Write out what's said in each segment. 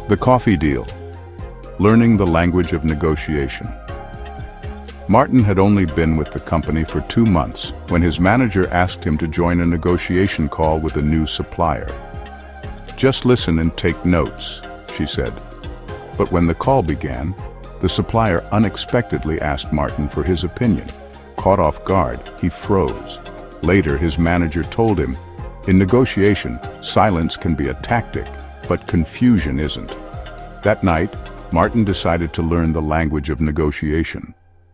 The coffee deal. Learning the language of negotiation. Martin had only been with the company for 2 months when his manager asked him to join a negotiation call with a new supplier. "Just listen and take notes," she said. But when the call began, the supplier unexpectedly asked Martin for his opinion. Caught off guard, he froze. Later, his manager told him, "In negotiation, silence can be a tactic, but confusion isn't." That night, Martin decided to learn the language of negotiation.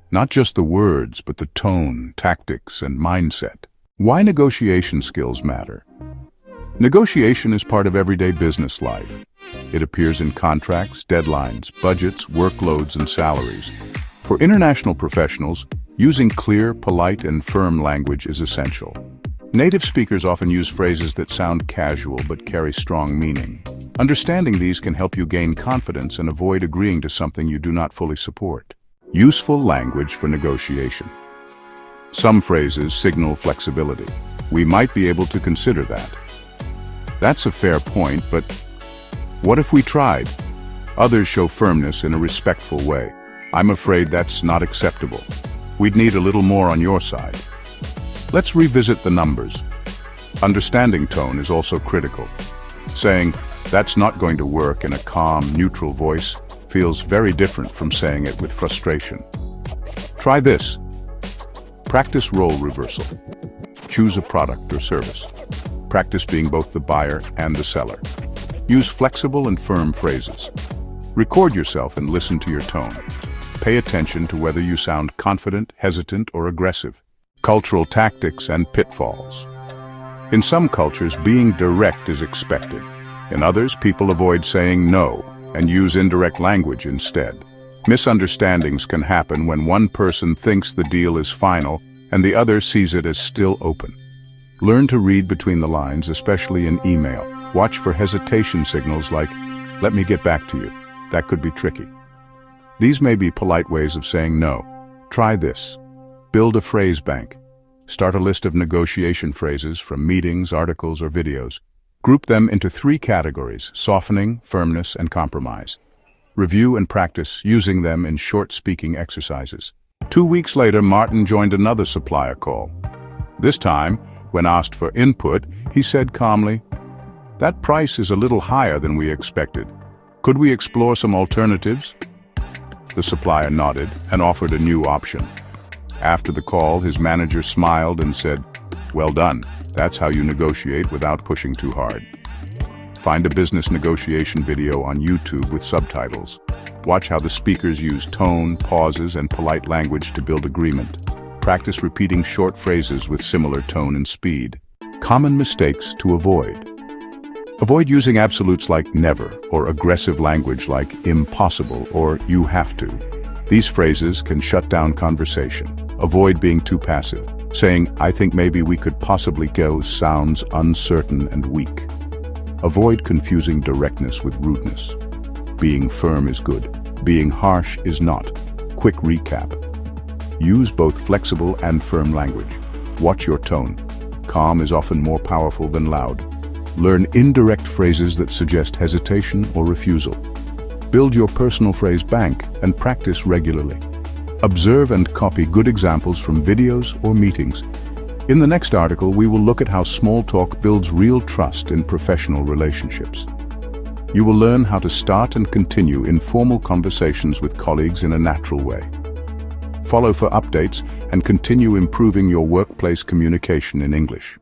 Not just the words, but the tone, tactics, and mindset. Why negotiation skills matter? Negotiation is part of everyday business life. It appears in contracts, deadlines, budgets, workloads, and salaries. For international professionals, using clear, polite, and firm language is essential. Native speakers often use phrases that sound casual but carry strong meaning. Understanding these can help you gain confidence and avoid agreeing to something you do not fully support. Useful language for negotiation. Some phrases signal flexibility. We might be able to consider that. That's a fair point, but what if we tried? Others show firmness in a respectful way. I'm afraid that's not acceptable. We'd need a little more on your side. Let's revisit the numbers. Understanding tone is also critical. Saying, "That's not going to work," in a calm, neutral voice feels very different from saying it with frustration. Try this. Practice role reversal. Choose a product or service. Practice being both the buyer and the seller. Use flexible and firm phrases. Record yourself and listen to your tone. Pay attention to whether you sound confident, hesitant, or aggressive. Cultural tactics and pitfalls. In some cultures, being direct is expected. In others, people avoid saying no and use indirect language instead. Misunderstandings can happen when one person thinks the deal is final and the other sees it as still open. Learn to read between the lines, especially in email. Watch for hesitation signals like, "Let me get back to you." That could be tricky. These may be polite ways of saying no. Try this. Build a phrase bank. Start a list of negotiation phrases from meetings, articles, or videos. Group them into 3 categories: softening, firmness, and compromise. Review and practice using them in short speaking exercises. 2 weeks later, Martin joined another supplier call. This time, when asked for input, he said calmly, "That price is a little higher than we expected. Could we explore some alternatives?" The supplier nodded and offered a new option. After the call, his manager smiled and said, "Well done. That's how you negotiate without pushing too hard." Find a business negotiation video on YouTube with subtitles. Watch how the speakers use tone, pauses, and polite language to build agreement. Practice repeating short phrases with similar tone and speed. Common mistakes to avoid. Avoid using absolutes like never or aggressive language like impossible or you have to. These phrases can shut down conversation. Avoid being too passive. Saying, "I think maybe we could possibly go," sounds uncertain and weak. Avoid confusing directness with rudeness. Being firm is good. Being harsh is not. Quick recap. Use both flexible and firm language. Watch your tone. Calm is often more powerful than loud. Learn indirect phrases that suggest hesitation or refusal. Build your personal phrase bank and practice regularly. Observe and copy good examples from videos or meetings. In the next article, we will look at how small talk builds real trust in professional relationships. You will learn how to start and continue informal conversations with colleagues in a natural way. Follow for updates and continue improving your workplace communication in English.